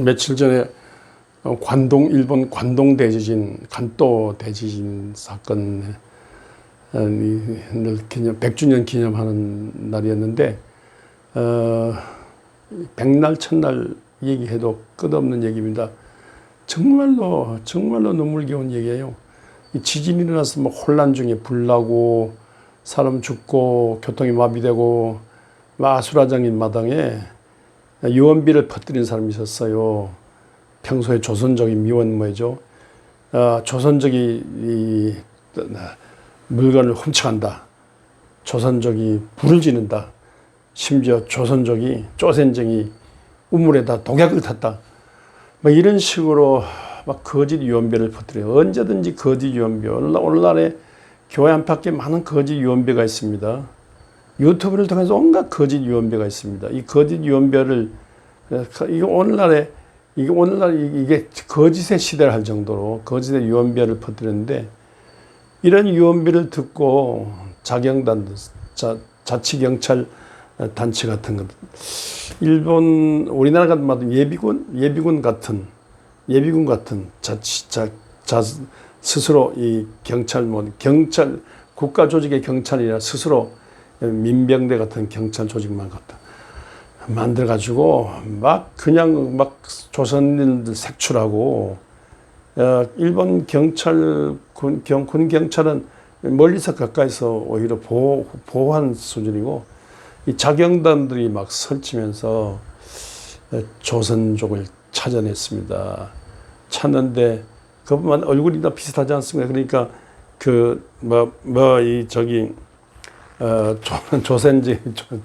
며칠 전에 일본 관동 대지진, 간도 대지진 사건 늘 100주년 기념하는 날이었는데, 백날 첫날 얘기해도 끝없는 얘기입니다. 정말로 눈물겨운 얘기예요. 지진이 일어나서 뭐 혼란 중에 불 나고 사람 죽고 교통이 마비되고 아수라장인 마당에 유언비를 퍼뜨린 사람이 있었어요. 평소에 조선족이 미운 뭐죠? 조선족이 물건을 훔쳐간다. 조선족이 불을 지른다. 심지어 조선족이 쪼센정이 우물에다 독약을 탔다. 뭐 이런 식으로 막 거짓 유언비를 퍼뜨려요. 언제든지 거짓 유언비. 오늘날에 교회 안팎에 많은 거짓 유언비가 있습니다. 유튜브를 통해서 온갖 거짓 유언비가 있습니다. 이 거짓 유언비를 이게 거짓의 시대를 할 정도로 거짓의 유언비를 퍼뜨렸는데, 이런 유언비를 듣고 자경단, 자치경찰 단체 같은 것, 일본, 우리나라 같은 말 예비군 같은 스스로 이 경찰 국가 조직의 경찰이라 스스로 민병대 같은 경찰 조직만 갖다 만들어 가지고 그냥 조선인들 색출하고, 일본 군 경찰은 멀리서 가까이서 오히려 보호한 수준이고, 이 자경단들이 막 설치면서 조선족을 찾아냈습니다. 찾는데 그것만 얼굴이 다 비슷하지 않습니까? 그러니까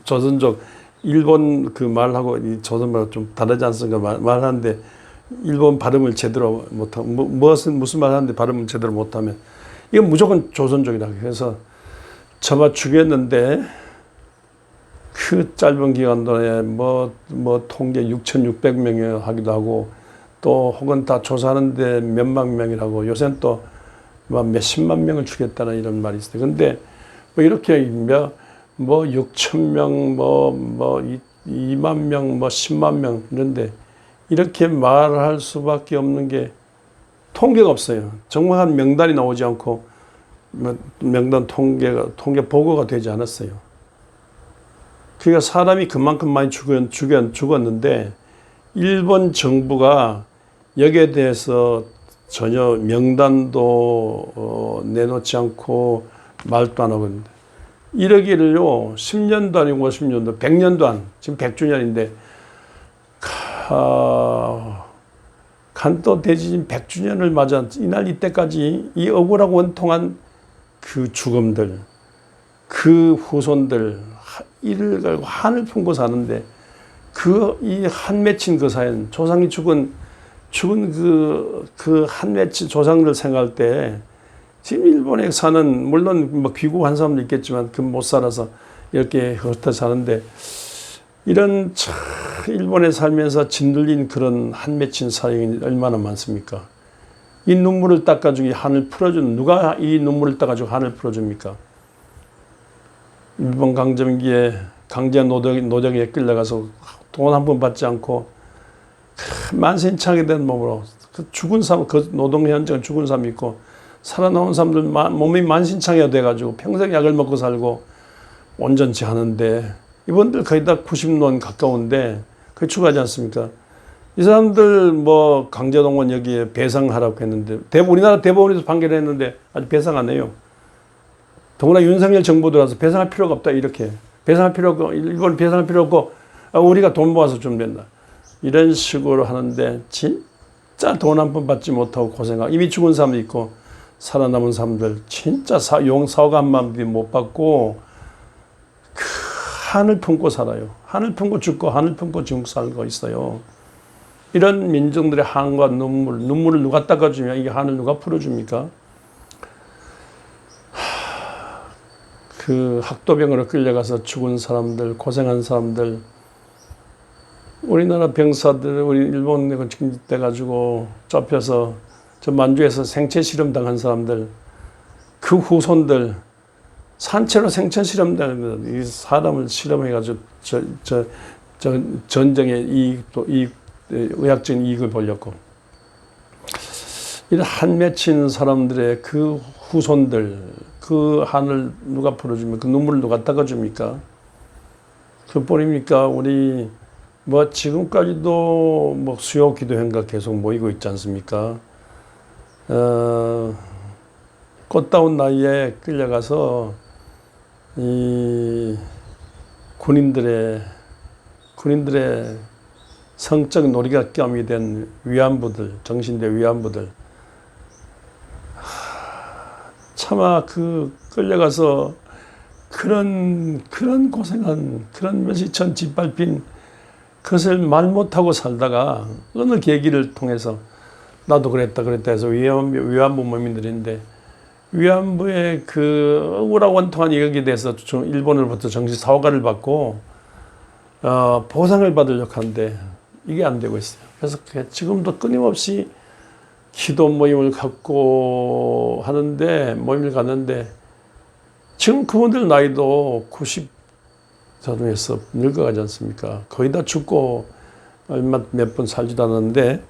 조선족 일본 그 말하고 이 조선 말하고 좀 다르지 않습니까? 말하는데 일본 발음을 제대로 못하고 무슨 말 하는데 발음을 제대로 못하면 이건 무조건 조선족이라고 해서 잡아 죽였는데, 그 짧은 기간 동안에 통계 6,600명이 하기도 하고, 또 혹은 다 조사하는데 몇만 명이라고, 요새는 또 몇십만 명을 죽였다는 이런 말이 있어요. 근데 이렇게 6,000명, 2만 명, 10만 명 이런데 이렇게 말할 수밖에 없는 게 통계가 없어요. 정확한 명단이 나오지 않고 명단 통계 보고가 되지 않았어요. 그러니까 사람이 그만큼 많이 죽었는데 일본 정부가 여기에 대해서 전혀 명단도 내놓지 않고 말도 안 하고 있는데, 이러기를요 10년도 아니고 50년도 100년도 안, 지금 100주년인데 간도 대지진 100주년을 맞아 이때까지 이 억울하고 원통한 그 죽음들, 그 후손들 이를 갈고 한을 품고 사는데, 이 한 맺힌 그 사연, 조상이 죽은 그 한 맺힌 조상들 생각할 때, 지금 일본에 사는, 물론 귀국한 사람도 있겠지만 못 살아서 이렇게 흩어 사는데, 이런 일본에 살면서 짓눌린 그런 한 맺힌 사연이 얼마나 많습니까? 이 눈물을 닦아주기 한을 풀어주는, 누가 이 눈물을 닦아주고 한을 풀어줍니까? 일본 강점기에 강제 노동에 끌려가서 돈 한 푼 받지 않고 만신창이 된 몸으로 죽은 사람, 그 노동 현장에 죽은 사람이 있고, 살아나온 사람들 몸이 만신창이가 돼가지고 평생 약을 먹고 살고 온전치 않은데, 이분들 거의 다 90년 가까운데 거의 추가하지 않습니까? 이 사람들 강제동원 여기에 배상하라고 했는데, 우리나라 대법원에서 판결했는데 아직 배상 안 해요. 더구나 윤석열 정부 들어와서 배상할 필요가 없다, 이렇게. 배상할 필요 없고, 일본 배상할 필요 없고, 우리가 돈 모아서 주면 된다. 이런 식으로 하는데, 진짜 돈 한 푼 받지 못하고 고생하고, 이미 죽은 사람도 있고, 살아남은 사람들, 진짜 사오가 한 마음도 못 받고, 한을 품고 살아요. 한을 품고 죽고, 한을 품고 지금 살고 있어요. 이런 민중들의 한과 눈물을 누가 닦아주면 이게 한을 누가 풀어줍니까? 그 학도병으로 끌려가서 죽은 사람들, 고생한 사람들, 우리나라 병사들, 우리 일본 지금 돼가지고 좁혀서 저 만주에서 생체 실험 당한 사람들, 그 후손들, 산채로 생체 실험 당한 이 사람을 실험해가지고 전쟁에 이 의학적인 이익을 보려고. 이런 한 맺힌 사람들의 그 후손들, 그 한을 누가 풀어줍니까? 그 눈물을 누가 닦아줍니까? 그 뿐입니까? 우리 뭐 지금까지도 뭐 수요 기도회가 계속 모이고 있지 않습니까? 꽃다운 나이에 끌려가서 이 군인들의 성적 놀이감이 된 위안부들, 정신대 위안부들, 차마 그 끌려가서 그런 고생한, 그런 몇천 짓밟힌 그것을 말 못하고 살다가 어느 계기를 통해서 나도 그랬다 해서 위안부 모민들인데, 위안부의 그 억울하고 원통한 이익에 대해서 일본으로부터 정치 사후가를 받고 보상을 받으려고 하는데 이게 안 되고 있어요. 그래서 지금도 끊임없이 기도 모임을 갖고 하는데, 모임을 갔는데 지금 그분들 나이도 90 전후에서 늙어가지 않습니까? 거의 다 죽고 얼마 몇 번 살지도 않았는데,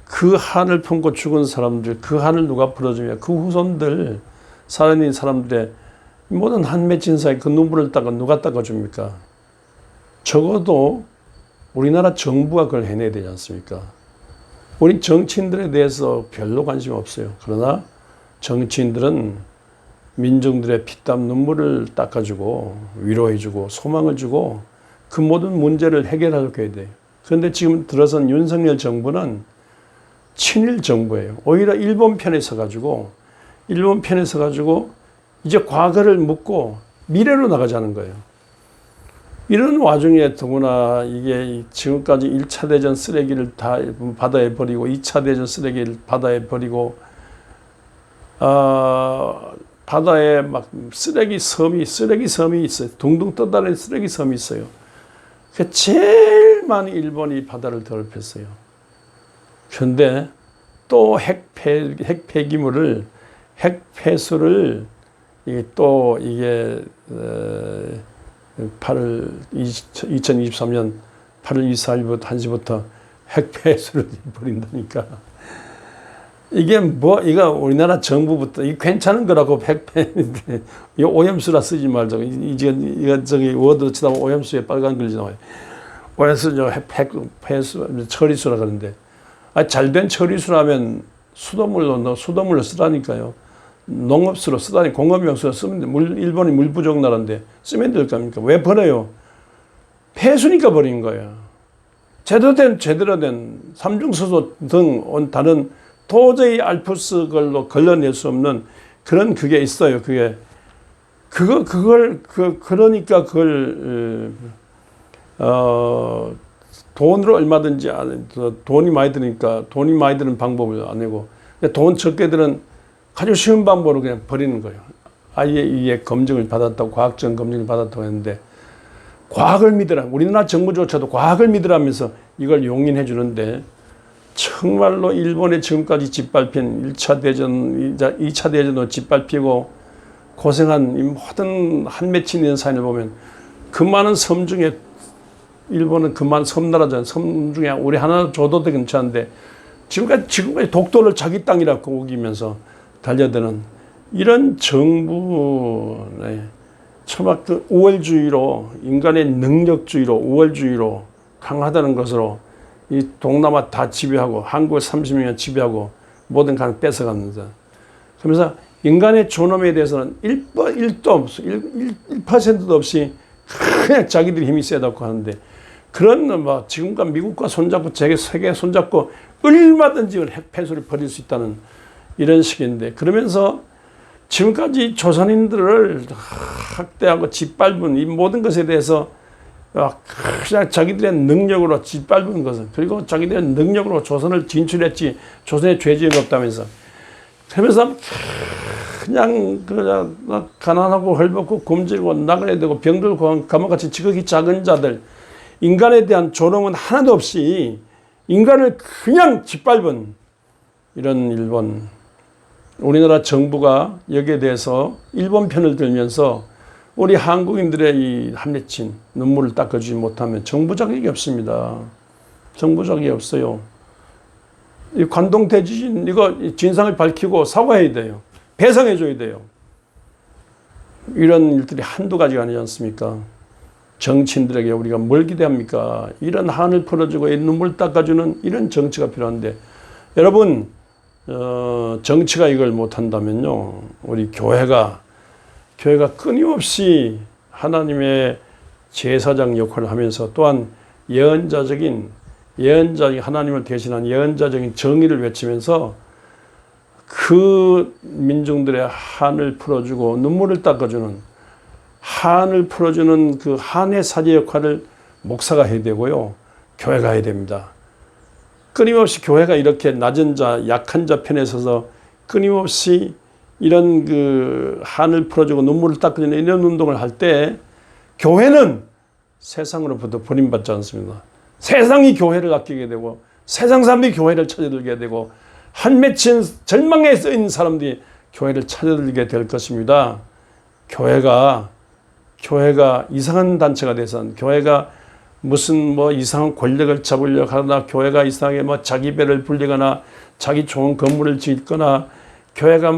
그 한을 품고 죽은 사람들, 그 한을 누가 풀어주냐? 그 후손들, 살아있는 사람들의 모든 한 맺힌 사이 그 눈물을 누가 닦아줍니까? 적어도 우리나라 정부가 그걸 해내야 되지 않습니까? 우리 정치인들에 대해서 별로 관심 없어요. 그러나 정치인들은 민중들의 피땀 눈물을 닦아주고 위로해주고 소망을 주고 그 모든 문제를 해결하려고 해야 돼요. 그런데 지금 들어선 윤석열 정부는 친일 정부예요. 오히려 일본 편에 서가지고 이제 과거를 묻고 미래로 나가자는 거예요. 이런 와중에 더구나 이게 지금까지 1차 대전 쓰레기를 다 바다에 버리고 2차 대전 쓰레기를 바다에 버리고 바다에 막 쓰레기 섬이 있어요. 둥둥 떠다니는 쓰레기 섬이 있어요. 그 제일 많이 일본이 바다를 더럽혔어요. 그런데 또 핵 폐기물을, 핵 폐수를 이게 2023년 8월 24일부터 1시부터 핵 폐수를 버린다니까. 이게 이거 우리나라 정부부터, 이게 괜찮은 거라고 핵폐인데, 이 오염수라 쓰지 말자고. 이거 저기 워드 치다 보면 오염수에 빨간 글씨 나와요. 오염수, 핵폐수, 처리수라 그러는데. 잘된 처리수라면 수돗물로 쓰라니까요. 농업수로 쓰다니, 공업용수로 쓰면 돼. 일본이 물 부족 나라인데 쓰면 될 겁니까? 왜 버려요? 폐수니까 버린 거예요. 제대로 된 삼중수소 등 다른 도저히 알프스 걸로 걸러낼 수 없는 그런 그게 있어요. 그러니까 그걸, 돈으로 얼마든지, 돈이 많이 드니까 돈이 많이 드는 방법을 안 내고, 돈 적게 드는 아주 쉬운 방법으로 그냥 버리는 거예요. 아예 이게 검증을 받았다고, 과학적 검증을 받았다고 했는데, 과학을 믿으라. 우리나라 정부조차도 과학을 믿으라면서 이걸 용인해 주는데, 정말로 일본에 지금까지 짓밟힌 1차 대전, 2차 대전도 짓밟히고 고생한 이 모든 한 맺힌 있는 사연을 보면, 그 많은 섬 중에, 일본은 그 많은 섬나라잖아요. 섬 중에 우리 하나 줘도 괜찮은데, 지금까지 독도를 자기 땅이라고 우기면서 달려드는 이런 정부의 정말 그 우월주의로, 인간의 능력주의로, 우월주의로 강하다는 것으로 이 동남아 다 지배하고, 한국을 30년 지배하고 모든 강 뺏어갑니다. 그러면서 인간의 존엄에 대해서는 1%도 없어, 1%도 없이 그냥 자기들이 힘이 세다고 하는데, 그런 지금과 미국과 손잡고 세계 손잡고 얼마든지 핵 폐수를 버릴 수 있다는 이런 식인데, 그러면서 지금까지 조선인들을 학대하고 짓밟은 이 모든 것에 대해서 그냥 자기들의 능력으로 짓밟은 것은, 그리고 자기들의 능력으로 조선을 진출했지 조선에 죄지은 없다면서, 그러면서 그냥 가난하고 헐벗고 굶주리고 나그네 되고 병들고 감옥같이 지극히 작은 자들, 인간에 대한 존엄은 하나도 없이 인간을 그냥 짓밟은 이런 일본, 우리나라 정부가 여기에 대해서 일본 편을 들면서 우리 한국인들의 이 한맺힌 눈물을 닦아주지 못하면 정부 자격이 없습니다. 정부적이 없어요. 이 관동 대지진 이거 진상을 밝히고 사과해야 돼요. 배상해 줘야 돼요. 이런 일들이 한두 가지가 아니지 않습니까? 정치인들에게 우리가 뭘 기대합니까? 이런 한을 풀어주고 눈물 닦아주는 이런 정치가 필요한데, 여러분 정치가 이걸 못한다면요, 우리 교회가 끊임없이 하나님의 제사장 역할을 하면서 또한 예언자적인 하나님을 대신한 예언자적인 정의를 외치면서 그 민중들의 한을 풀어주고 눈물을 닦아주는, 한을 풀어주는 그 한의 사제 역할을 목사가 해야 되고요, 교회가 해야 됩니다. 끊임없이 교회가 이렇게 낮은 자, 약한 자 편에 서서 끊임없이 이런 그 한을 풀어주고 눈물을 닦아주는 이런 운동을 할 때 교회는 세상으로부터 버림받지 않습니다. 세상이 교회를 아끼게 되고 세상 사람들이 교회를 찾아들게 되고 한 맺힌 절망에 있는 사람들이 교회를 찾아들게 될 것입니다. 교회가 이상한 단체가 돼선, 교회가 무슨 이상한 권력을 잡으려고 하거나, 교회가 이상하게 자기 배를 불리거나 자기 좋은 건물을 짓거나, 교회가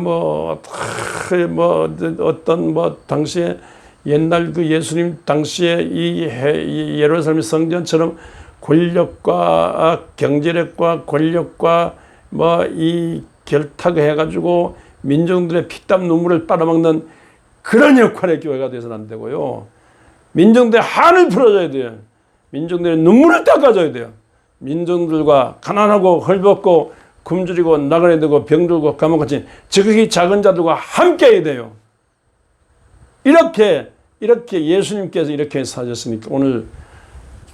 어떤 당시에 옛날 그 예수님 당시에 이 예루살렘 성전처럼 권력과 경제력과 권력과 이 결탁을 해가지고 민중들의 피땀 눈물을 빨아먹는 그런 역할의 교회가 돼서는 안 되고요. 민중들의 한을 풀어줘야 돼요. 민중들의 눈물을 닦아줘야 돼요. 민중들과 가난하고 헐벗고 굶주리고 나그네 되고 병들고 감옥같이 지극히 작은 자들과 함께 해야 돼요. 이렇게 예수님께서 이렇게 사셨으니까 오늘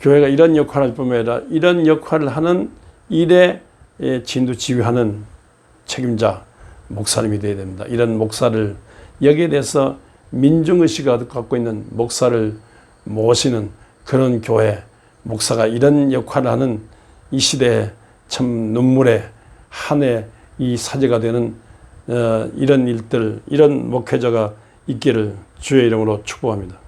교회가 이런 역할을 할 뿐만 아니라 이런 역할을 하는 일에 진두지휘하는 책임자, 목사님이 되어야 됩니다. 이런 목사를, 여기에 대해서 민중의식을 갖고 있는 목사를 모시는 그런 교회, 목사가 이런 역할을 하는 이 시대에 참 눈물의 한의 이 사제가 되는 이런 일들, 이런 목회자가 있기를 주의 이름으로 축복합니다.